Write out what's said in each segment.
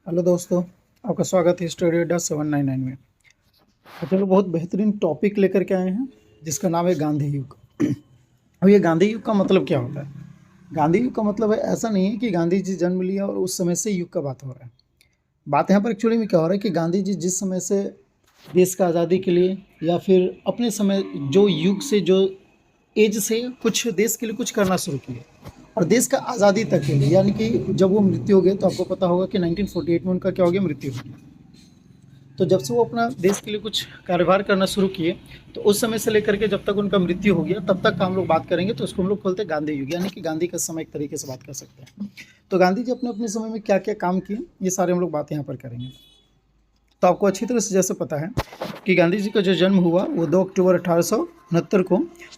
Hello दोस्तों, आपका स्वागत है स्टडी अड्डा 799 में। आज हम लोग बहुत बेहतरीन टॉपिक लेकर के आए हैं जिसका नाम है गांधी युग। अब ये गांधी युग का मतलब क्या होता है? गांधी युग का मतलब है, ऐसा नहीं है कि गांधी जी जन्म लिया और उस समय से युग का बात हो रहा है। बात यहाँ पर एक्चुअली में क्या हो रहा है कि गांधी जी जिस समय से देश का आज़ादी के लिए या फिर अपने समय जो युग से जो एज से कुछ देश के लिए कुछ करना शुरू किए और देश का आज़ादी तक के लिए, यानी कि जब वो मृत्यु हो गए तो आपको पता होगा कि 1948 में उनका क्या हो गया, मृत्यु हो गया। तो जब से वो अपना देश के लिए कुछ कार्यभार करना शुरू किए तो उस समय से लेकर के जब तक उनका मृत्यु हो गया तब तक का हम लोग बात करेंगे, तो उसको हम लोग बोलते हैं गांधी युग, यानी कि गांधी का समय एक तरीके से बात कर सकते हैं। तो गांधी जी अपने अपने समय में क्या क्या काम किए ये सारे हम लोग बातें यहाँ पर करेंगे। तो आपको अच्छी तरह से जैसे पता है कि गांधी जी का जो जन्म हुआ वो 2 अक्टूबर 1869 को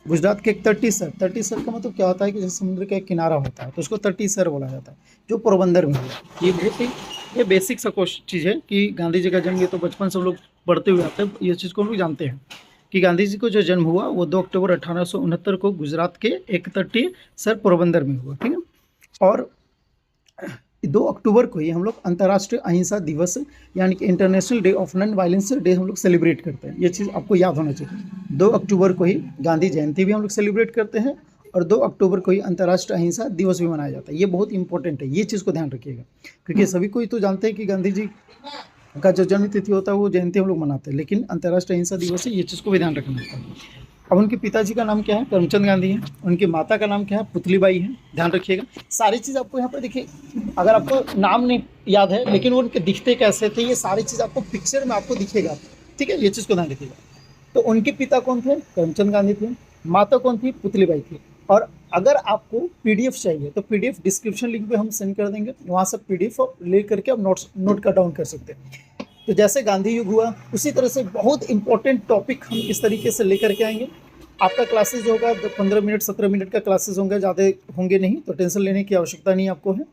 गुजरात के एक तटी शहर का मतलब क्या होता है कि जैसे समुद्र का एक किनारा होता है तो उसको तटी शहर बोला जाता है, जो पोरबंदर में हुआ। ये बहुत ही ये बेसिक सा चीज़ है कि गांधी जी का जन्म, ये तो बचपन से हम लोग पढ़ते हुए आते हैं, ये चीज़ को हम लोग जानते हैं कि गांधी जी को जो जन्म हुआ वो 2 अक्टूबर 1869 को गुजरात के एक तटीय शहर पोरबंदर में हुआ। ठीक है। और 2 अक्टूबर को ही हम लोग अंतर्राष्ट्रीय अहिंसा दिवस यानी कि international day of non violence day हम लोग सेलिब्रेट करते हैं। ये चीज़ आपको याद होना चाहिए। 2 अक्टूबर को ही गांधी जयंती भी हम लोग सेलिब्रेट करते हैं और 2 अक्टूबर को ही अंतर्राष्ट्रीय अहिंसा दिवस भी मनाया जाता है। ये बहुत इंपॉर्टेंट है, ये चीज़ को ध्यान रखिएगा, क्योंकि सभी कोई तो जानते हैं कि गांधी जी का जो जन्म तिथि होता है वो जयंती हम लोग मनाते हैं, लेकिन अंतर्राष्ट्रीय अहिंसा दिवस है, ये चीज़ को भी ध्यान रखना होता है। अब उनके पिताजी का नाम क्या है? करमचंद गांधी है। उनकी माता का नाम क्या है? पुतलीबाई है। ध्यान रखिएगा, सारी चीज़ आपको यहाँ पर देखिए, अगर आपको नाम नहीं याद है लेकिन वो उनके दिखते कैसे थे, ये सारी चीज़ आपको पिक्चर में आपको दिखेगा। ठीक है, ये चीज़ को ध्यान रखिएगा। तो उनके पिता कौन थे? करमचंद गांधी थे। माता कौन थी? पुतलीबाई थी। और अगर आपको पीडीएफ चाहिए तो पीडीएफ डिस्क्रिप्शन लिंक पे हम सेंड कर देंगे, वहाँ से पीडीएफ ले करके आप नोट का डाउन कर सकते हैं। तो जैसे गांधी युग हुआ उसी तरह से बहुत इंपॉर्टेंट टॉपिक हम इस तरीके से लेकर के आएंगे। आपका क्लासेज होगा 15 मिनट 17 मिनट का क्लासेज होंगे, ज़्यादा होंगे नहीं, तो टेंशन लेने की आवश्यकता नहीं आपको है।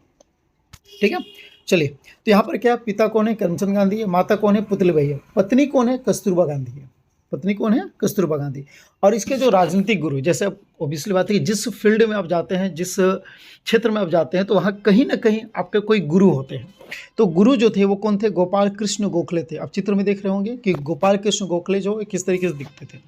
ठीक है, चलिए। तो यहाँ पर क्या, पिता कौन है? करमचंद गांधी है। माता कौन है? पुतलीबाई है। पत्नी कौन है? कस्तूरबा गांधी है। पत्नी कौन है? कस्तूरबा गांधी। और इसके जो राजनीतिक गुरु, जैसे अब ऑब्वियसली बात है कि जिस फील्ड में आप जाते हैं, जिस क्षेत्र में आप जाते हैं, तो वहाँ कहीं ना कहीं आपके कोई गुरु होते हैं। तो गुरु जो थे वो कौन थे? गोपाल कृष्ण गोखले थे। आप चित्र में देख रहे होंगे कि गोपाल कृष्ण गोखले जो किस तरीके से दिखते थे।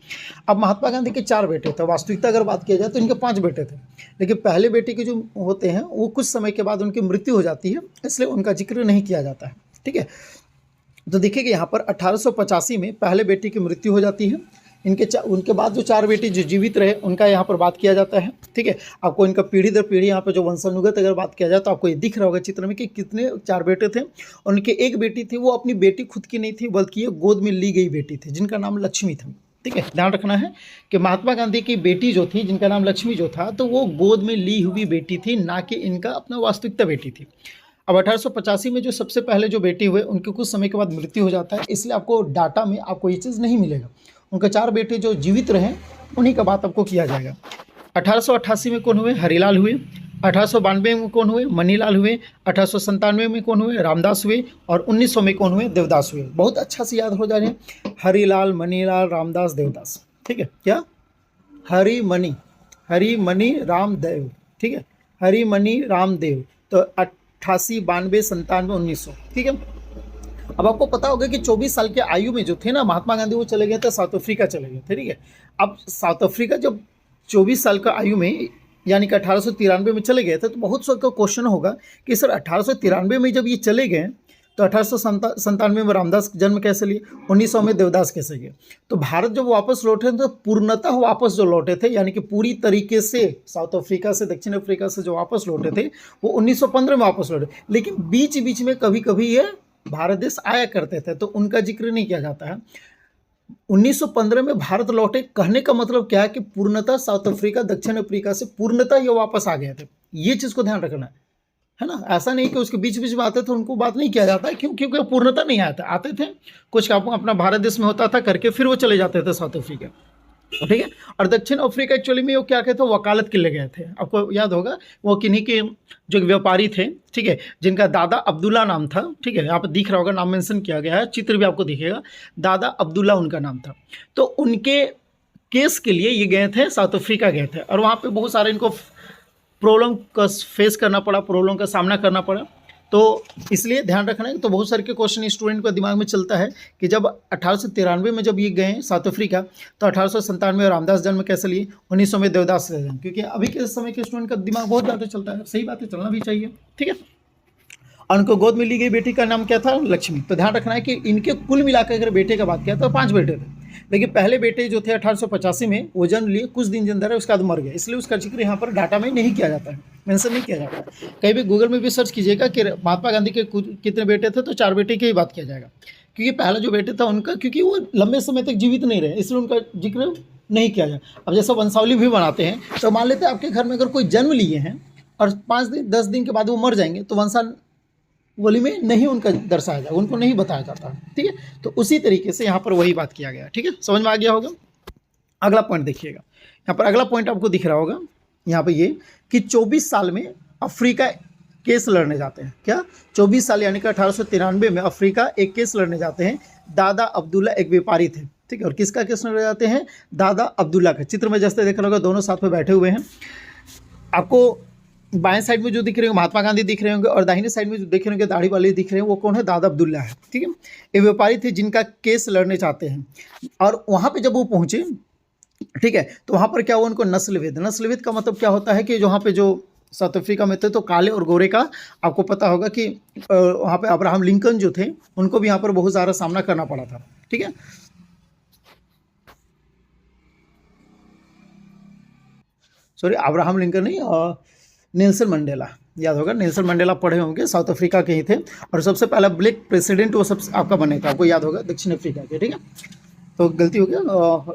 अब महात्मा गांधी के 4 बेटे थे। वास्तविकता अगर बात किया जाए तो इनके 5 बेटे थे, लेकिन पहले बेटे के जो होते हैं वो कुछ समय के बाद उनकी मृत्यु हो जाती है, इसलिए उनका जिक्र नहीं किया जाता है। ठीक है, तो देखिए कि यहाँ पर 1885 में पहले बेटे की मृत्यु हो जाती है। उनके बाद जो 4 बेटे जो जीवित रहे उनका यहाँ पर बात किया जाता है। ठीक है, आपको इनका पीढ़ी दर पीढ़ी यहाँ पर जो वंशानुगत अगर बात किया जाए तो आपको ये दिख रहा होगा चित्र में कि कितने 4 बेटे थे। और उनकी एक बेटी थी, वो अपनी बेटी खुद की नहीं थी बल्कि ये गोद में ली गई बेटी थी, जिनका नाम लक्ष्मी था। ठीक है, ध्यान रखना है कि महात्मा गांधी की बेटी जो थी जिनका नाम लक्ष्मी जो था, तो वो गोद में ली हुई बेटी थी, ना कि इनका अपना वास्तविकता बेटी थी। अब 1885 में जो सबसे पहले जो बेटे हुए उनके कुछ समय के बाद मृत्यु हो जाता है, इसलिए आपको डाटा में आपको ये चीज़ नहीं मिलेगा। उनके 4 बेटे जो जीवित रहे उन्हीं का बात आपको किया जाएगा। 1888 में कौन हुए? हरिलाल हुए। 1892 में कौन हुए? मनीलाल हुए। 1897 में कौन हुए? रामदास हुए। और 1900 में कौन हुए? देवदास हुए। बहुत अच्छा से याद हो जा रहे हैं, हरिलाल, मनीलाल, रामदास, देवदास। ठीक है, क्या? हरि मनी रामदेव। ठीक है, हरि मनी रामदेव। तो 88, 92, 97, 1900। ठीक है। अब आपको पता होगा कि 24 साल के आयु में जो थे ना महात्मा गांधी, वो चले गए थे साउथ अफ्रीका चले गए थे। ठीक है, अब साउथ अफ्रीका जब 24 साल का आयु में यानी कि 1893 में चले गए थे, तो बहुत सबका क्वेश्चन होगा कि सर 1893 में जब ये चले गए तो 1897 में रामदास जन्म कैसे लिए, 1900 में देवदास कैसे गए? तो भारत जब वापस लौटे तो पूर्णतः वापस जो लौटे थे, यानी कि पूरी तरीके से साउथ अफ्रीका से, दक्षिण अफ्रीका से जो वापस लौटे थे वो 1915 में वापस लौटे, लेकिन बीच बीच में कभी कभी ये भारत देश आया करते थे, तो उनका जिक्र नहीं किया जाता है। 1915 में भारत लौटे कहने का मतलब क्या है कि पूर्णतः साउथ अफ्रीका, दक्षिण अफ्रीका से पूर्णतः ये वापस आ गए थे। ये चीज़ को ध्यान रखना है ना। ऐसा नहीं कि उसके बीच बीच में आते थे उनको बात नहीं किया जाता है, क्यों? क्योंकि पूर्णतः नहीं आते थे, कुछ काम अपना भारत देश में होता था करके फिर वो चले जाते थे साउथ अफ्रीका। ठीक है, और दक्षिण अफ्रीका एक्चुअली में वो क्या कहते हैं, वकालत के लिए गए थे। आपको याद होगा वो किन्हीं के जो व्यापारी थे, ठीक है, जिनका दादा अब्दुल्ला नाम था। ठीक है, यहाँ पर दिख रहा होगा, नाम मेंशन किया गया है, चित्र भी आपको दिखेगा, दादा अब्दुल्ला उनका नाम था। तो उनके केस के लिए ये गए थे, साउथ अफ्रीका गए थे, और वहाँ पे बहुत सारे इनको प्रॉब्लम का फेस करना पड़ा, प्रॉब्लम का सामना करना पड़ा। तो इसलिए ध्यान रखना है। तो बहुत सारे के क्वेश्चन स्टूडेंट को दिमाग में चलता है कि जब 1893 में जब ये गए साउथ अफ्रीका, तो 1897 में रामदास जन्म कैसे लिए, 1900 में देवदास से जन्म, क्योंकि अभी के समय के स्टूडेंट का दिमाग बहुत ज़्यादा चलता है। सही बात है, चलना भी चाहिए, ठीक है। और उनको गोद में ली गई बेटी का नाम क्या था, लक्ष्मी। तो ध्यान रखना है कि इनके कुल मिलाकर अगर बेटे का बात किया तो 5 बेटे थे, लेकिन पहले बेटे जो थे 1885 में वो जन्म लिए, कुछ दिन जिंदा रहे, उसके बाद मर गए, इसलिए उसका जिक्र यहाँ पर डाटा में नहीं किया जाता है, मेंशन नहीं किया जाता है। कहीं भी गूगल में भी सर्च कीजिएगा कि महात्मा गांधी के कितने बेटे थे, तो 4 बेटे की ही बात किया जाएगा, क्योंकि पहला जो बेटे था उनका, क्योंकि वो लंबे समय तक जीवित नहीं रहे, इसलिए उनका जिक्र नहीं किया जाए। अब जैसे वंशावली भी बनाते हैं, तो मान लेते हैं आपके घर में अगर कोई जन्म लिए हैं और 5 दिन 10 दिन के बाद वो मर जाएंगे, तो वंशावली में नहीं उनका दर्शाया जाएगा, उनको नहीं बताया जाता है, ठीक है। तो उसी तरीके से यहाँ पर वही बात किया गया, ठीक है, समझ में आ गया होगा। अगला पॉइंट देखिएगा, यहाँ पर अगला पॉइंट आपको दिख रहा होगा यहाँ पर ये कि 24 साल में अफ्रीका केस लड़ने जाते हैं। क्या 24 साल यानी कि 1893 में अफ्रीका एक केस लड़ने जाते हैं। दादा अब्दुल्ला एक व्यापारी थे, ठीक है, और किसका केस लड़ने जाते हैं, दादा अब्दुल्ला का। चित्र में जैसे देख रहे होगा दोनों साथ में बैठे हुए हैं। आपको बाएं साइड में जो दिख रहे होंगे महात्मा गांधी दिख रहे होंगे, और दाहिने साइड में जो देख रहे होंगे दाढ़ी वाले दिख रहे हैं, वो कौन है, दादा अब्दुल्ला है, ठीक है। ये व्यापारी थे जिनका केस लड़ने चाहते हैं, और वहाँ पे जब वो पहुँचे, ठीक है, तो वहाँ पर क्या हुआ, उनको नस्लभेद का मतलब क्या होता है कि वहाँ पे जो साउथ अफ्रीका में थे तो काले और गोरे का, आपको पता होगा कि वहाँ पे अब्राहम लिंकन जो थे उनको भी यहाँ पर बहुत ज़्यादा सामना करना पड़ा था, ठीक है। सॉरी, अब्राहम लिंकन नहीं, नेल्सन मंडेला, याद होगा, नेल्सन मंडेला पढ़े होंगे, साउथ अफ्रीका के ही थे, और सबसे पहला ब्लैक प्रेसिडेंट वो सब आपका बने थे, आपको याद होगा, दक्षिण अफ्रीका के, ठीक है। तो गलती हो गया,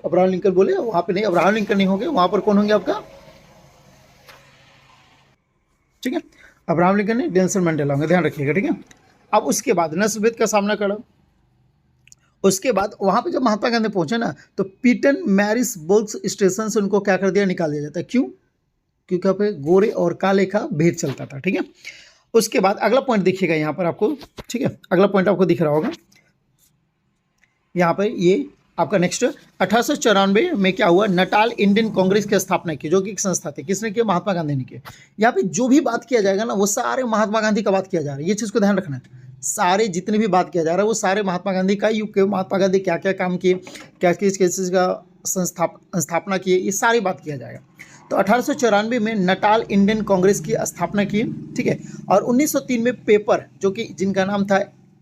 अब्राहम लिंकन बोले, वहाँ पे नहीं, अब्राहम लिंकन नहीं होंगे, वहाँ पर कौन होंगे आपका, ठीक है, अब्राहम लिंकन नहीं, नेल्सन मंडेला होंगे, ध्यान रखिएगा, ठीक है। अब उसके बाद नस्लभेद का सामना करा। उसके बाद वहाँ पे जब महात्मा गांधी पहुंचे ना, तो पीटन मैरिस बुल्स स्टेशन से उनको क्या कर दिया, निकाल दिया जाता है। क्यों, क्योंकि यहाँ पे गोरे और काले का भेद चलता था, ठीक है। उसके बाद अगला पॉइंट देखिएगा यहाँ पर आपको, ठीक है, अगला पॉइंट आपको दिख रहा होगा यहाँ पर, ये आपका नेक्स्ट 1894 में क्या हुआ, नटाल इंडियन कांग्रेस की स्थापना की, जो कि एक संस्था थी, किसने की, महात्मा गांधी ने की। यहाँ पे जो भी बात किया जाएगा ना, वो सारे महात्मा गांधी का बात किया जा रहा है, ये चीज़ को ध्यान रखना है। सारे जितने भी बात किया जा रहा है वो सारे महात्मा गांधी का युग के, महात्मा गांधी क्या क्या काम किए, क्या किस चीज़ का स्थापना किए, ये सारी बात किया जाएगा। तो 1894 में नटाल इंडियन कांग्रेस की स्थापना की, ठीक है, और 1903 में पेपर, जो कि जिनका नाम था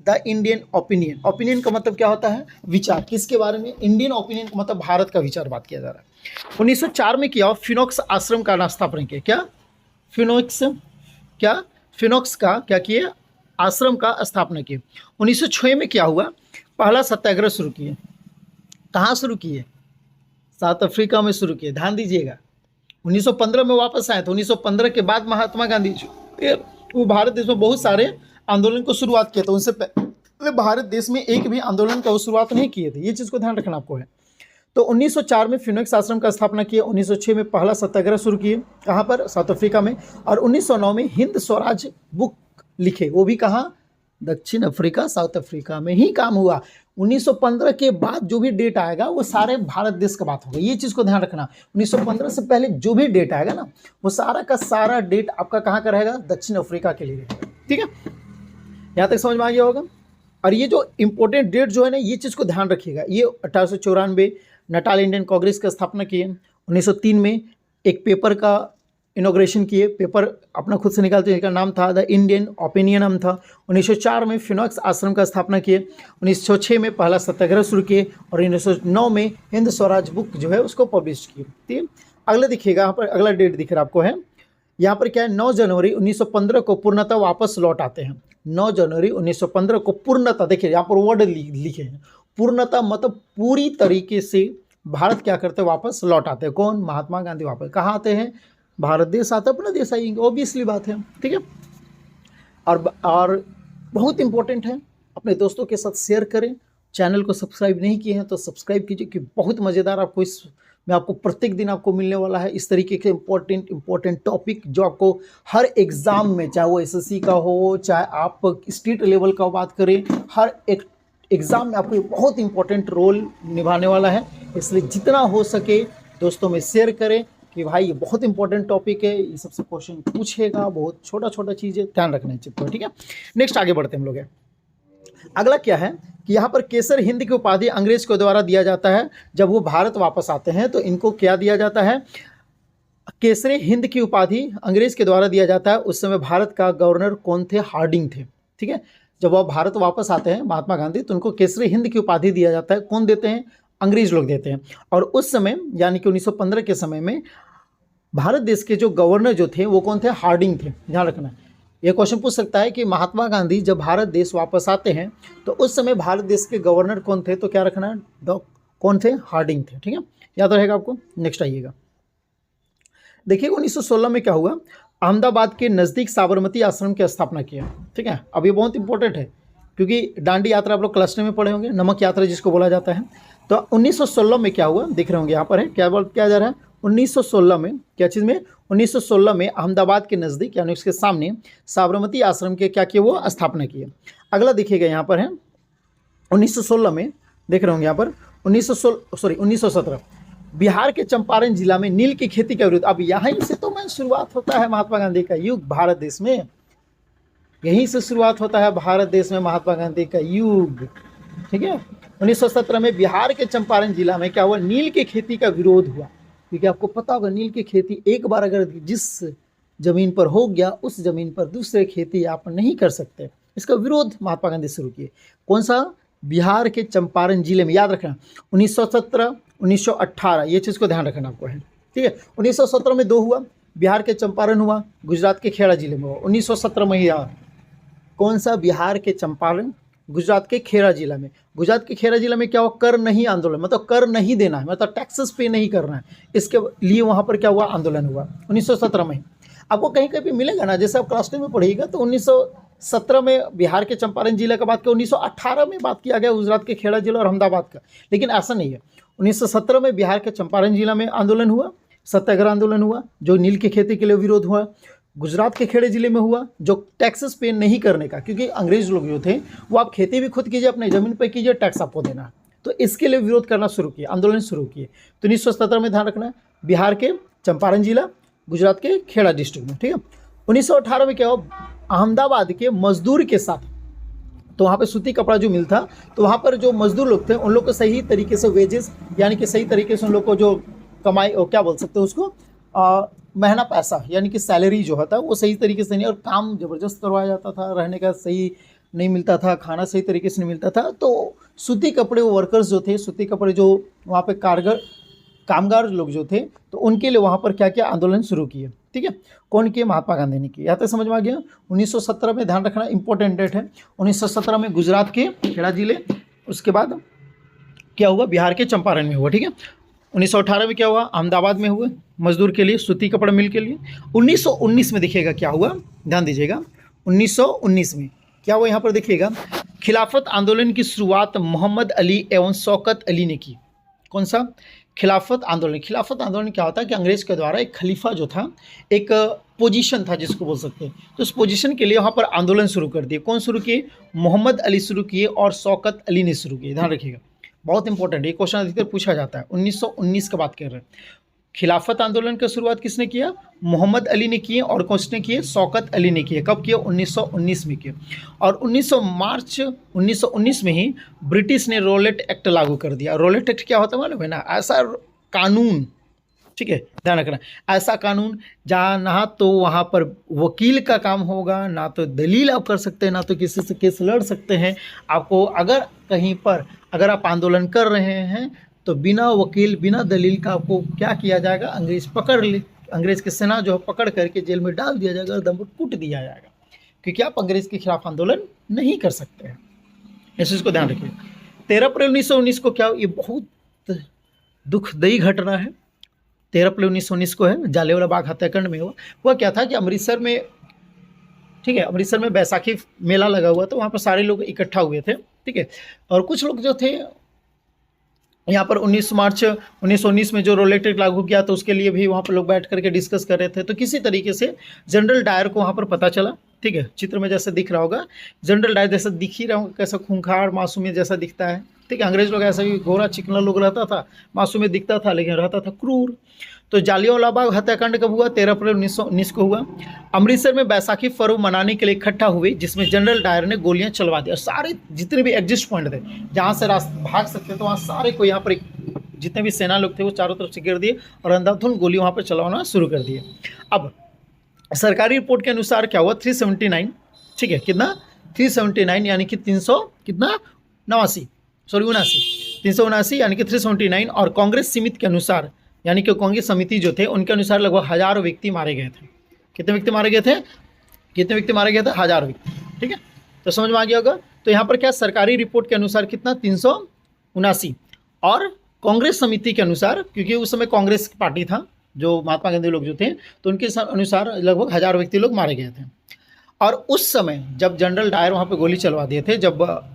द इंडियन ओपिनियन। ओपिनियन का मतलब क्या होता है, विचार, किसके बारे में, इंडियन ओपिनियन का मतलब भारत का विचार बात किया जा रहा है। 1904 में किया फिनोक्स आश्रम का स्थापना किया। क्या फिनोक्स का क्या किए, आश्रम का स्थापना की। 1906 में क्या हुआ, पहला सत्याग्रह शुरू किए। कहाँ शुरू किए, साउथ अफ्रीका में शुरू किए, ध्यान दीजिएगा। 1915 में वापस आए, तो 1915 के बाद महात्मा गांधी वो भारत देश में बहुत सारे आंदोलन को शुरुआत किया, तो उनसे पहले भारत देश में एक भी आंदोलन का शुरुआत नहीं किए थे, ये चीज़ को ध्यान रखना आपको है। तो 1904 में फिनोक्स आश्रम का स्थापना किया। 1906 में पहला सत्याग्रह शुरू किए, कहाँ पर, साउथ अफ्रीका में। और 1909 में हिंद स्वराज बुक लिखे, वो भी कहाँ, दक्षिण अफ्रीका, साउथ अफ्रीका में ही काम हुआ। 1915 के बाद जो भी डेट आएगा वो सारे भारत देश का बात होगा, ये चीज़ को ध्यान रखना। 1915 से पहले जो भी डेट आएगा ना, वो सारा का सारा डेट आपका कहाँ का रहेगा, दक्षिण अफ्रीका के लिए रहेगा, ठीक है। यहाँ तक समझ में आ गया होगा। और ये जो इंपॉर्टेंट डेट जो है ना, ये चीज़ को ध्यान रखिएगा। ये 1894 नटाल इंडियन कांग्रेस की स्थापना की है। 1903 में एक पेपर का इनॉग्रेशन किए, पेपर अपना खुद से निकालते हैं, इसका नाम था द इंडियन ओपिनियन नाम था। 1904 में फिनोक्स आश्रम का स्थापना किए। 1906 में पहला सत्याग्रह शुरू किए, और 1909 में हिंद स्वराज बुक जो है उसको पब्लिश किए, ठीक है। अगला देखिएगा, यहाँ पर अगला डेट दिख रहा है आपको, है यहाँ पर क्या है, 9 जनवरी 1915 को पूर्णतः वापस लौट आते हैं। 9 जनवरी 1915 को पूर्णतः, देखिए यहाँ पर वर्ड लिखे हैं, पूर्णतः मतलब पूरी तरीके से भारत क्या करते हैं, वापस लौट आते हैं। कौन, महात्मा गांधी वापस कहाँ आते हैं, भारत देश आता, अपना देश आएंगे, ऑब्वियसली बात है, ठीक है। और बहुत इंपॉर्टेंट है, अपने दोस्तों के साथ शेयर करें। चैनल को सब्सक्राइब नहीं किए हैं तो सब्सक्राइब कीजिए, कि बहुत मज़ेदार आपको इस में आपको प्रत्येक दिन आपको मिलने वाला है इस तरीके के इंपॉर्टेंट टॉपिक, जो आपको हर एग्ज़ाम में, चाहे वो एसएससी का हो, चाहे आप स्टेट लेवल का बात करें, हर एक एग्ज़ाम में आपको बहुत इंपॉर्टेंट रोल निभाने वाला है। इसलिए जितना हो सके दोस्तों में शेयर करें, कि भाई ये बहुत इंपॉर्टेंट टॉपिक है, ये सबसे क्वेश्चन पूछेगा, बहुत छोटा छोटा चीज़ है, ध्यान रखना है चित्तौड़, ठीक है। नेक्स्ट आगे बढ़ते हैं हम लोग है। अगला क्या है कि यहाँ पर केसर हिंद की उपाधि अंग्रेज के द्वारा दिया जाता है। जब वो भारत वापस आते हैं तो इनको क्या दिया जाता है, केसरी हिंद की उपाधि अंग्रेज के द्वारा दिया जाता है। उस समय भारत का गवर्नर कौन थे, हार्डिंग थे, ठीक है। जब वो भारत वापस आते हैं महात्मा गांधी तो उनको केसरी हिंद की उपाधि दिया जाता है। कौन देते हैं, अंग्रेज लोग देते हैं। और उस समय यानी कि 1915 के समय में भारत देश के जो गवर्नर जो थे वो कौन थे, हार्डिंग थे, ध्यान रखना। ये क्वेश्चन पूछ सकता है कि महात्मा गांधी जब भारत देश वापस आते हैं तो उस समय भारत देश के गवर्नर कौन थे, तो क्या रखना है, कौन थे, हार्डिंग थे, ठीक है, याद रहेगा आपको। नेक्स्ट आइएगा, देखिए 1916 में क्या हुआ, अहमदाबाद के नज़दीक साबरमती आश्रम की स्थापना किया, ठीक है। अब ये बहुत इंपॉर्टेंट है क्योंकि दांडी यात्रा आप लोग क्लास 10 में पढ़े होंगे, नमक यात्रा जिसको बोला जाता है। तो 1916 में क्या हुआ, देख रहे होंगे यहाँ पर है, क्या जा रहा है 1916 में, क्या चीज़ में, 1916 में अहमदाबाद के नज़दीक यानी उसके सामने साबरमती आश्रम के क्या किए, वो स्थापना किए। अगला देखिएगा यहाँ पर है 1916 में, देख रहे होंगे यहाँ पर 1917 बिहार के चंपारण जिला में नील की खेती का विरोध। अब यहीं से तो मैं शुरुआत होता है महात्मा गांधी का युग भारत देश में, यहीं से शुरुआत होता है भारत देश में महात्मा गांधी का युग, ठीक है। 1917 में बिहार के चंपारण जिला में क्या हुआ, नील की खेती का विरोध हुआ। क्योंकि आपको पता होगा नील की खेती एक बार अगर जिस जमीन पर हो गया उस जमीन पर दूसरे खेती आप नहीं कर सकते। इसका विरोध महात्मा गांधी शुरू किए। कौन सा, बिहार के चंपारण जिले में, याद रखना 1917 1918 ये चीज़ को ध्यान रखना आपको है, ठीक है। 1917 में 2 हुआ, बिहार के चंपारण हुआ, गुजरात के खेड़ा जिले में हुआ। 1917 में यार कौन सा, बिहार के चंपारण, गुजरात के खेड़ा जिला में। गुजरात के खेड़ा जिला में क्या हुआ, कर नहीं आंदोलन, मतलब कर नहीं देना है, मतलब टैक्सेस पे नहीं करना है, इसके लिए वहाँ पर क्या हुआ, आंदोलन हुआ 1917 में। आपको कहीं कहीं मिलेगा ना, जैसे आप क्लास 10 में पढ़िएगा तो 1917 में बिहार के चंपारण जिले का बात किया, 1918 में बात किया गया गुजरात के खेड़ा जिला और अहमदाबाद का, लेकिन ऐसा नहीं है। 1917 में बिहार के चंपारण जिला में आंदोलन हुआ, सत्याग्रह आंदोलन हुआ जो नील की खेती के लिए विरोध हुआ। गुजरात के खेड़े जिले में हुआ जो टैक्सेस पे नहीं करने का, क्योंकि अंग्रेज लोग जो थे वो आप खेती भी खुद कीजिए, अपने ज़मीन पे कीजिए, टैक्स आपको देना है, तो इसके लिए विरोध करना शुरू किया, आंदोलन शुरू किए। तो 1917 में ध्यान रखना है, बिहार के चंपारण जिला, गुजरात के खेड़ा डिस्ट्रिक्ट में, ठीक है। 1918 में क्या हुआ, अहमदाबाद के मजदूर के साथ, तो वहाँ पे सूती कपड़ा जो मिल था, तो वहाँ पर जो मजदूर लोग थे उन लोग को सही तरीके से वेजेस यानी कि सही तरीके से उन लोग को जो कमाई, क्या बोल सकते हैं उसको, महीना पैसा यानी कि सैलरी जो होता है वो सही तरीके से नहीं, और काम ज़बरदस्त करवाया जाता था, रहने का सही नहीं मिलता था, खाना सही तरीके से नहीं मिलता था। तो सूती कपड़े वर्कर्स जो थे, सूती कपड़े जो वहाँ पे कामगार लोग जो थे, तो उनके लिए वहाँ पर क्या क्या आंदोलन शुरू किए, ठीक है। कौन किए, महात्मा गांधी ने किया। यहाँ तक समझ में आ गया। 1917 में ध्यान रखना, इंपॉर्टेंट डेट है। 1917 में गुजरात के खेड़ा जिले, उसके बाद क्या हुआ, बिहार के चंपारण में हुआ, ठीक है। 1918 में क्या हुआ, अहमदाबाद में हुआ मजदूर के लिए, सूती कपड़ा मिल के लिए। 1919 में देखिएगा क्या हुआ, ध्यान दीजिएगा। 1919 में क्या हुआ, यहाँ पर देखिएगा, खिलाफत आंदोलन की शुरुआत मोहम्मद अली एवं शौकत अली ने की। कौन सा, खिलाफत आंदोलन। खिलाफत आंदोलन क्या होता है कि अंग्रेज के द्वारा एक खलीफा जो था, एक पोजीशन था जिसको बोल सकते हैं, तो उस पोजीशन के लिए वहाँ पर आंदोलन शुरू कर दिए। कौन शुरू किए, मोहम्मद अली शुरू किए और शौकत अली ने शुरू किए। ध्यान रखिएगा, बहुत इंपॉर्टेंट, ये क्वेश्चन अधिकतर पूछा जाता है। 1919 का बात कर रहे हैं। खिलाफत आंदोलन की शुरुआत किसने किया, मोहम्मद अली ने किए, और किसने किए, शौकत अली ने किए। कब किए, 1919 में किए। और 19 मार्च 1919 में ही ब्रिटिश ने रोलेट एक्ट लागू कर दिया। रोलेट एक्ट क्या होता है मालूम है ना, ऐसा कानून, ठीक है, ध्यान रखना, ऐसा कानून जहाँ ना तो वहाँ पर वकील का काम होगा, ना तो दलील आप कर सकते हैं, ना तो किसी से केस लड़ सकते हैं। आपको अगर कहीं पर अगर आप आंदोलन कर रहे हैं तो बिना वकील बिना दलील का आपको क्या किया जाएगा, अंग्रेज की सेना जो पकड़ करके जेल में डाल दिया जाएगा, दम पर कूट दिया जाएगा, क्योंकि आप अंग्रेज के खिलाफ आंदोलन नहीं कर सकते हैं। इस चीज़ को ध्यान रखिए। 13 अप्रैल 1919 को क्या, ये बहुत दुखदायी घटना है। 13 अप्रैल 1919 को है, जालियांवाला बाग हत्याकांड में हुआ क्या था कि अमृतसर में, ठीक है, अमृतसर में बैसाखी मेला लगा हुआ, तो वहाँ पर सारे लोग इकट्ठा हुए थे, ठीक है। और कुछ लोग जो थे यहाँ पर 19 मार्च 1919 में जो रोलेट एक्ट लागू किया, तो उसके लिए भी वहाँ पर लोग बैठ करके डिस्कस कर रहे थे। तो किसी तरीके से जनरल डायर को वहाँ पर पता चला, ठीक है, चित्र में जैसे दिख रहा होगा जनरल डायर जैसा दिख ही रहा होगा, कैसा खूंखार मासूमियत जैसा दिखता है। ठीक है, अंग्रेज लोग ऐसा ही गोरा चिकना लोग रहता था, मासूमियत दिखता था लेकिन रहता था क्रूर। तो जालियांवाला बाग हत्याकांड कब हुआ? 13 अप्रैल 1919 को हुआ। अमृतसर में बैसाखी पर्व मनाने के लिए इकट्ठा हुए, जिसमें जनरल डायर ने गोलियां चलवा दी और सारे जितने भी एग्जिस्ट पॉइंट थे जहां से रास्ते भाग सकते थे, तो वहां सारे को यहाँ पर जितने भी सेना लोग थे वो चारों तरफ से गिर दिए और अंधाधुंध गोली वहां पर चलाना शुरू कर दिए। अब सरकारी रिपोर्ट के अनुसार क्या हुआ? 379, ठीक है, कितना? 379 यानी कि 300 कितना 89 सॉरी 379 यानी कि 379। और कांग्रेस समिति के अनुसार यानी कि कांग्रेस समिति जो थे उनके अनुसार लगभग 1000 व्यक्ति मारे गए थे। कितने व्यक्ति मारे गए थे? 1000 व्यक्ति। ठीक है, तो समझ में आ गया होगा। तो यहाँ पर क्या सरकारी रिपोर्ट के अनुसार कितना? 379 और कांग्रेस समिति के अनुसार, क्योंकि उस समय कांग्रेस पार्टी था जो महात्मा गांधी लोग जो थे, तो उनके अनुसार लगभग 1000 व्यक्ति लोग मारे गए थे। और उस समय जब जनरल डायर वहाँ पे गोली चलवा दिए थे, जब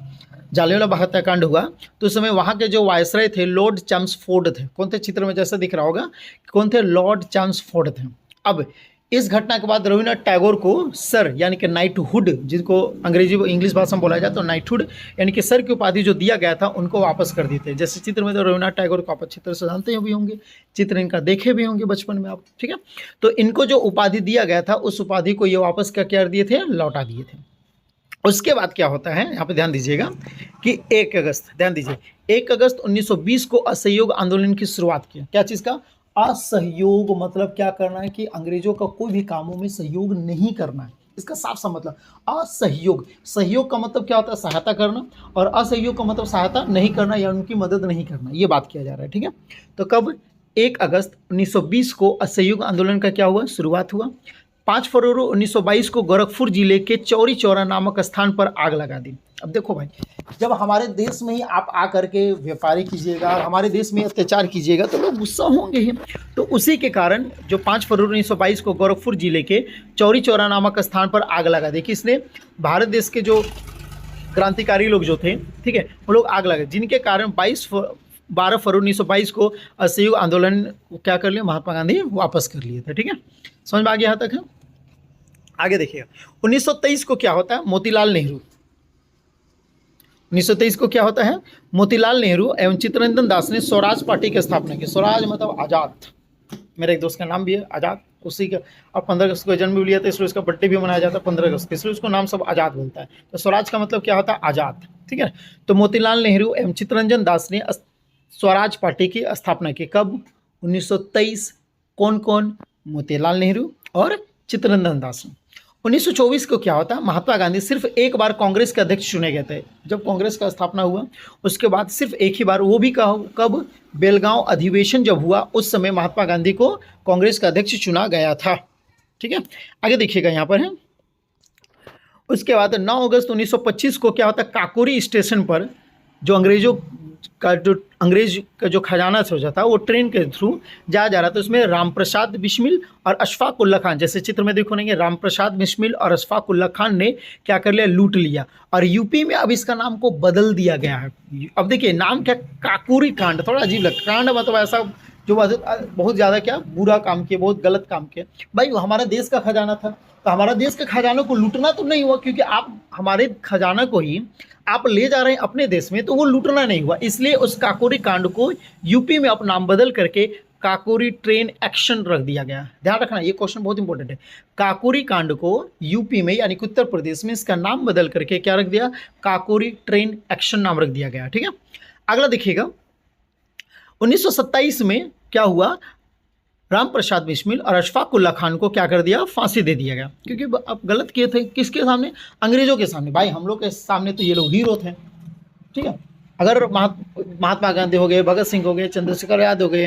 जालियांवाला बाग हत्याकांड हुआ, तो उस समय वहाँ के जो वायसराय थे लॉर्ड चैम्सफोर्ड थे। कौन थे? चित्र में जैसा दिख रहा होगा, कौन थे? लॉर्ड चैम्सफोर्ड थे। अब इस घटना के बाद रविन्द्रनाथ टैगोर को सर यानी कि नाइटहुड, जिनको अंग्रेजी इंग्लिश भाषा में बोला जाए तो नाइटहुड यानी कि सर की उपाधि जो दिया गया था, उनको वापस कर दिए थे। जैसे चित्र में तो रविन्द्रनाथ टैगोर को आप अच्छी तरह से जानते भी होंगे, चित्र इनका देखे भी होंगे बचपन में आप। ठीक है, तो इनको जो उपाधि दिया गया था उस उपाधि को ये वापस क्या कर दिए थे? लौटा दिए थे। उसके बाद क्या होता है, यहाँ पे ध्यान दीजिएगा कि 1 अगस्त, ध्यान दीजिए, 1 अगस्त 1920 को असहयोग आंदोलन की शुरुआत की। क्या चीज़ का? असहयोग। मतलब क्या करना है कि अंग्रेजों का कोई भी कामों में सहयोग नहीं करना है, इसका साफ सा मतलब असहयोग। सहयोग का मतलब क्या होता है? सहायता करना, और असहयोग का मतलब सहायता नहीं करना या उनकी मदद नहीं करना, ये बात किया जा रहा है। ठीक है, तो कब? 1 अगस्त 1920 को असहयोग आंदोलन का क्या हुआ? शुरुआत हुआ। 5 फरवरी 1922 को गोरखपुर जिले के चौरी चौरा नामक स्थान पर आग लगा दी। अब देखो भाई, जब हमारे देश में ही आप आकर के व्यापारी कीजिएगा और हमारे देश में अत्याचार कीजिएगा तो लोग गुस्सा होंगे ही। तो उसी के कारण जो 5 फरवरी 1922 को गोरखपुर जिले के चौरी चौरा नामक स्थान पर आग लगा दी। किसने? भारत देश के जो क्रांतिकारी लोग जो थे, ठीक है, वो लोग आग लगा, जिनके कारण 12 फरवरी 1922 को असहयोग आंदोलन क्या कर लिया? महात्मा गांधी वापस कर लिए थे। ठीक है, समझ में आ गया यहाँ तक है? आगे देखिएगा, 1923 को क्या होता है? मोतीलाल नेहरू। 1923 को क्या होता है? मोतीलाल नेहरू एवं चित्तरंजन दास ने स्वराज पार्टी की स्थापना की। स्वराज मतलब आज़ाद। मेरे एक दोस्त का नाम भी है आज़ाद, उसी का अब 15 अगस्त को जन्म भी लिया था, इसलिए उसका बर्थडे भी मनाया जाता है 15 अगस्त, इसलिए उसको नाम सब आज़ाद बोलता है। तो स्वराज का मतलब क्या होता है? आज़ाद। ठीक है, तो मोतीलाल नेहरू एवं चित्तरंजन दास ने स्वराज पार्टी की स्थापना की। कब? 1923। कौन कौन? मोतीलाल नेहरू और चित्तरंजन दास। 1924 को क्या होता है? महात्मा गांधी सिर्फ एक बार कांग्रेस के अध्यक्ष चुने गए थे। जब कांग्रेस का स्थापना हुआ उसके बाद सिर्फ एक ही बार, वो भी कब? बेलगांव अधिवेशन जब हुआ उस समय महात्मा गांधी को कांग्रेस का अध्यक्ष चुना गया था। ठीक है, आगे देखिएगा यहाँ पर है। उसके बाद 9 अगस्त 1925 को क्या होता है? काकोरी स्टेशन पर जो अंग्रेज का जो खजाना सोचा था वो ट्रेन के थ्रू जा रहा था, उसमें रामप्रसाद बिस्मिल और अशफाक उल्ला खान, जैसे चित्र में देखोगे रामप्रसाद बिस्मिल और अशफाक उल्ला खान ने क्या कर लिया? लूट लिया। और यूपी में अब इसका नाम को बदल दिया गया है। अब देखिए नाम क्या? काकोरी कांड। थोड़ा अजीब लगता है, कांड मतलब ऐसा जो बहुत ज़्यादा क्या बुरा काम किया, बहुत गलत काम किया। भाई हमारा देश का खजाना था, तो हमारा देश के खजाना को लूटना तो नहीं हुआ, क्योंकि आप हमारे खजाना को ही आप ले जा रहे हैं अपने देश में, तो वो लूटना नहीं हुआ। इसलिए उस काकोरी कांड को यूपी में अपना नाम बदल करके काकोरी ट्रेन एक्शन रख दिया गया। ध्यान रखना, ये क्वेश्चन बहुत इंपॉर्टेंट है। काकोरी कांड को यूपी में यानी कि उत्तर प्रदेश में इसका नाम बदल करके क्या रख दिया? काकोरी ट्रेन एक्शन नाम रख दिया गया। ठीक है, अगला देखिएगा, 1927 में क्या हुआ? रामप्रसाद बिस्मिल और अशफाक उल्ला खान को क्या कर दिया? फांसी दे दिया गया, क्योंकि अब गलत किए थे। किसके सामने? अंग्रेजों के सामने। भाई हम लोग के सामने तो ये लोग हीरो थे। ठीक है, अगर महात्मा गांधी हो गए, भगत सिंह हो गए, चंद्रशेखर आजाद हो गए,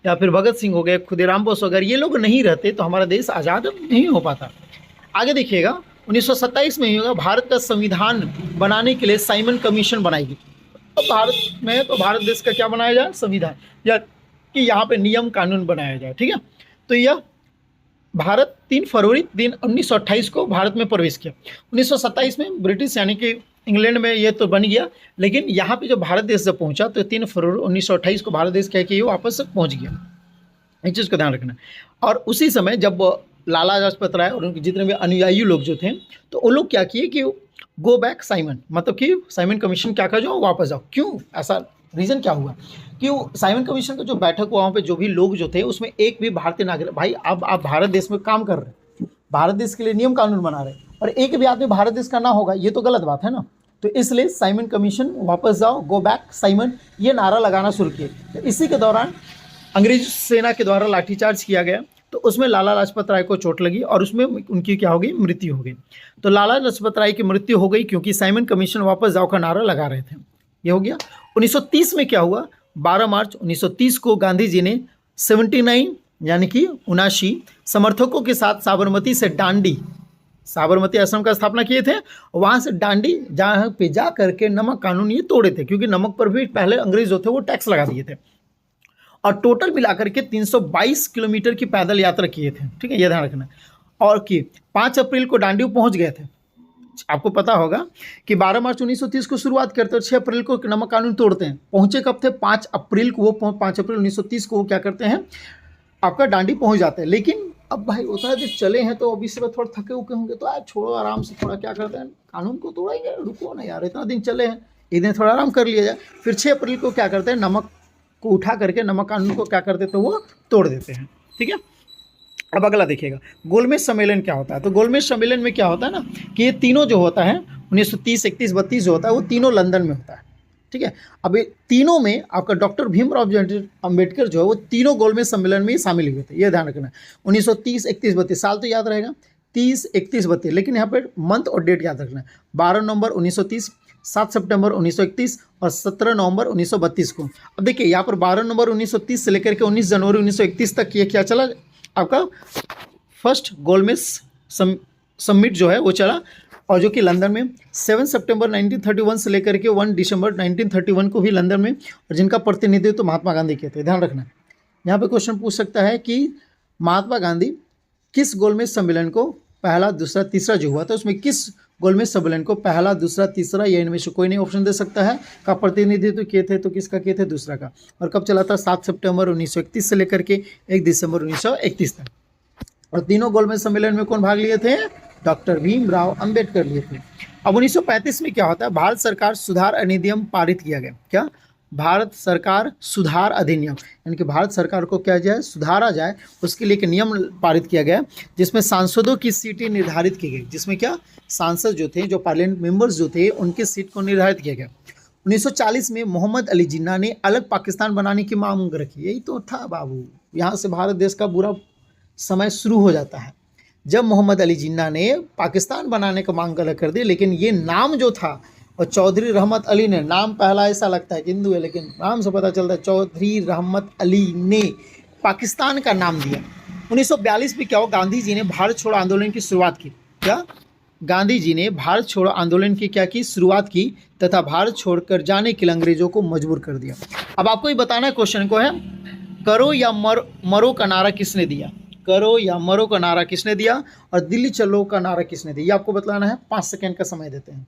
या फिर भगत सिंह हो गए, खुदीराम बोस हो गए, ये लोग नहीं रहते तो हमारा देश आज़ाद नहीं हो पाता। आगे देखिएगा, 1927 में ही होगा भारत का संविधान बनाने के लिए साइमन कमीशन बनाएगी। तो भारत में तो भारत देश का क्या बनाया जाए? संविधान, या कि यहाँ पे नियम कानून बनाया जाए। ठीक है, तो यह भारत 3 फरवरी 1928 को भारत में प्रवेश किया। 1927 में ब्रिटिश यानी कि इंग्लैंड में ये तो बन गया, लेकिन यहाँ पे जो भारत देश जब पहुँचा तो 3 फरवरी 1928 को भारत देश क्या किया? वापस पहुँच गया। इस चीज़ का ध्यान रखना। और उसी समय जब लाला लाजपत राय और उनके जितने भी अनुयायी लोग जो थे, तो वो लोग क्या किए कि गो बैक साइमन, मतलब कि साइमन कमीशन क्या कर जाओ, वापस जाओ। क्यों, ऐसा रीज़न क्या हुआ कि वो साइमन कमीशन का जो बैठक हुआ वहाँ पे जो भी लोग जो थे उसमें एक भी भारतीय नागरिक, भाई अब आप भारत देश में काम कर रहे हैं, भारत देश के लिए नियम कानून बना रहे हैं और एक भी आदमी भारत देश का ना होगा, ये तो गलत बात है ना। तो इसलिए साइमन कमीशन वापस जाओ, गो बैक साइमन, ये नारा लगाना शुरू किए। तो इसी के दौरान अंग्रेज सेना के द्वारा लाठीचार्ज किया गया, तो उसमें लाला लाजपत राय को चोट लगी और उसमें उनकी क्या हो गई, मृत्यु हो गई। तो लाला लाजपत राय की मृत्यु हो गई क्योंकि साइमन कमीशन वापस जाओ का नारा लगा रहे थे। ये हो गया। 1930 में क्या हुआ, 12 मार्च 1930 को गांधी जी ने 79 यानी कि 79 समर्थकों के साथ साबरमती से डांडी, साबरमती आश्रम का स्थापना किए थे। वहाँ से डांडी जहाँ पे जा करके नमक कानून ये तोड़े थे, क्योंकि नमक पर भी पहले अंग्रेज जो थे वो टैक्स लगा दिए थे। और टोटल मिलाकर के 322 किलोमीटर की पैदल यात्रा किए थे, ठीक है, ये ध्यान रखना। और कि 5 अप्रैल को डांडी पहुंच गए थे। आपको पता होगा कि 12 मार्च 1930 को शुरुआत करते हैं, 6 अप्रैल को नमक कानून तोड़ते हैं। पहुंचे कब थे, 5 अप्रैल को। वो 5 अप्रैल 1930 को वो क्या करते हैं, आपका डांडी पहुंच जाते हैं। लेकिन अब भाई उतना दिन चले हैं तो अभी से थोड़ा थके उके होंगे, तो यार छोड़ो आराम से, थोड़ा क्या करते हैं, कानून को तोड़ेंगे, रुको ना यार, इतना दिन चले हैं, एक दिन थोड़ा आराम कर लिया जाए। फिर 6 अप्रैल को क्या करते हैं, नमक को उठा करके नमक कानून को क्या कर देते हैं, वो तोड़ देते हैं। ठीक है, अब अगला देखिएगा, गोलमेज सम्मेलन क्या होता है। तो गोलमेज सम्मेलन में क्या होता है ना कि ये तीनों जो होता है 1930, 31, 32 जो होता है वो तीनों लंदन में होता है। ठीक है, अब ये तीनों में आपका डॉक्टर भीमराव अंबेडकर जो है वो तीनों गोलमेज सम्मेलन में शामिल हुए थे, ये ध्यान रखना। 1930, 31, 32 साल तो याद रहेगा, 30, 31, 32, लेकिन यहाँ पर मंथ और डेट याद रखना है। 12 नवंबर 1930, 7 सितंबर 1931 और 17 नवंबर 1932 को। अब देखिए यहाँ पर 12 नवंबर 1930 से लेकर के 19 जनवरी 1931 तक ये क्या चला, आपका फर्स्ट गोलमेज समिट जो है वो चला, और जो कि लंदन में 7 सितंबर 1931 से लेकर के 1 दिसंबर 1931 को भी लंदन में, और जिनका प्रतिनिधित्व तो महात्मा गांधी किए थे। ध्यान रखना, यहाँ पे क्वेश्चन पूछ सकता है कि महात्मा गांधी किस गोलमेज सम्मेलन को पहला, दूसरा, तीसरा जो हुआ था उसमें किस गोलमेज सम्मेलन को पहला, दूसरा, तीसरा या इनमें से कोई नहीं ऑप्शन दे सकता है, का प्रतिनिधित्व किए थे, तो किसका किए थे, दूसरा का। और कब चला था, 7 सितंबर 1931 से लेकर के 1 दिसंबर 1931 तक। और तीनों गोलमेज सम्मेलन में कौन भाग लिए थे, डॉक्टर भीमराव अंबेडकर लिए थे। अब 1935 में क्या होता है, भारत सरकार सुधार अधिनियम पारित किया गया। क्या, भारत सरकार सुधार अधिनियम, यानी कि भारत सरकार को क्या जाए, सुधारा जाए, उसके लिए एक नियम पारित किया गया जिसमें सांसदों की सीटें निर्धारित की गई। जिसमें क्या, सांसद जो थे, जो पार्लियामेंट मेंबर्स जो थे, उनके सीट को निर्धारित किया गया। 1940 में मोहम्मद अली जिन्ना ने अलग पाकिस्तान बनाने की मांग रखी। यही तो था बाबू, यहाँ से भारत देश का बुरा समय शुरू हो जाता है जब मोहम्मद अली जिन्ना ने पाकिस्तान बनाने का मांग कर दी। लेकिन ये नाम जो था, और चौधरी रहमत अली ने, नाम पहला ऐसा लगता है कि हिंदू है, लेकिन नाम से पता चलता है चौधरी रहमत अली ने पाकिस्तान का नाम दिया। 1942 में क्या हो, गांधी जी ने भारत छोड़ो आंदोलन की शुरुआत की। क्या, गांधी जी ने भारत छोड़ो आंदोलन की क्या की, शुरुआत की, तथा भारत छोड़कर जाने के लिए अंग्रेजों को मजबूर कर दिया। अब आपको ये बताना है, क्वेश्चन को है, करो या मरो का नारा किसने दिया, करो या मरो का नारा किसने दिया, और दिल्ली चलो का नारा किसने दिया, ये आपको बतलाना है। 5 सेकेंड का समय देते हैं।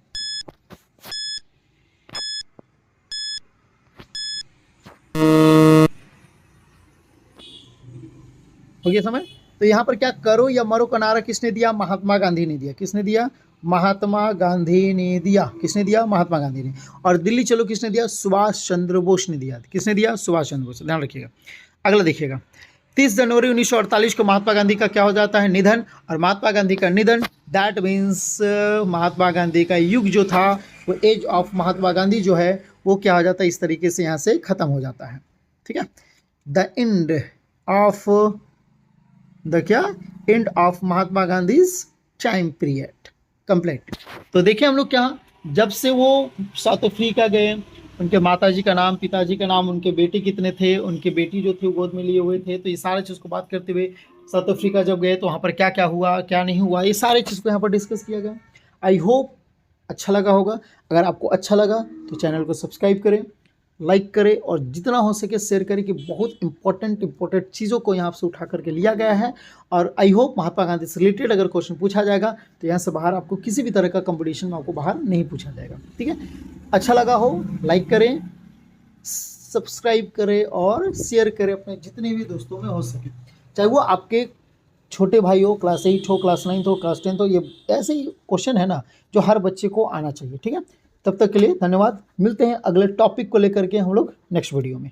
हो गया समय। तो यहाँ पर क्या, करो या मरो का नारा किसने दिया, महात्मा गांधी ने दिया। किसने दिया, महात्मा गांधी ने दिया। किसने दिया, महात्मा गांधी ने। और दिल्ली चलो किसने दिया, सुभाष चंद्र बोस ने दिया। किसने दिया, सुभाष चंद्र बोस। ध्यान रखिएगा। अगला देखिएगा, 30 जनवरी 1948 को महात्मा गांधी का क्या हो जाता है, निधन। और महात्मा गांधी का निधन, दैट मीन्स महात्मा गांधी का युग जो था, वो एज ऑफ महात्मा गांधी जो है वो क्या हो जाता है, इस तरीके से यहाँ से खत्म हो जाता है। ठीक है, द एंड ऑफ द क्या, end of Mahatma Gandhi's time period complete. तो देखिए हम लोग क्या, जब से वो साउथ अफ्रीका गए, उनके माताजी का नाम, पिताजी का नाम, उनके बेटे कितने थे, उनके बेटी जो थी गोद में लिए हुए थे, तो ये सारे चीज़ को बात करते हुए साउथ अफ्रीका जब गए तो वहाँ पर क्या क्या हुआ, क्या नहीं हुआ, ये सारे चीज़ को यहाँ पर डिस्कस किया गया। आई होप अच्छा लगा होगा। अगर आपको अच्छा लगा तो चैनल को सब्सक्राइब करें, लाइक करें, और जितना हो सके शेयर करें, कि बहुत इंपॉर्टेंट चीज़ों को यहाँ से उठा करके लिया गया है। और आई होप महात्मा गांधी से रिलेटेड अगर क्वेश्चन पूछा जाएगा तो यहाँ से बाहर आपको किसी भी तरह का कंपटीशन में आपको बाहर नहीं पूछा जाएगा। ठीक है, अच्छा लगा हो लाइक करें, सब्सक्राइब करें और शेयर करें अपने जितने भी दोस्तों में हो सके, चाहे वो आपके छोटे भाई हो, क्लास 8 हो, क्लास 9 हो, क्लास 10 हो, ये ऐसे ही क्वेश्चन है ना जो हर बच्चे को आना चाहिए। ठीक है, तब तक के लिए धन्यवाद। मिलते हैं अगले टॉपिक को लेकर के हम लोग नेक्स्ट वीडियो में।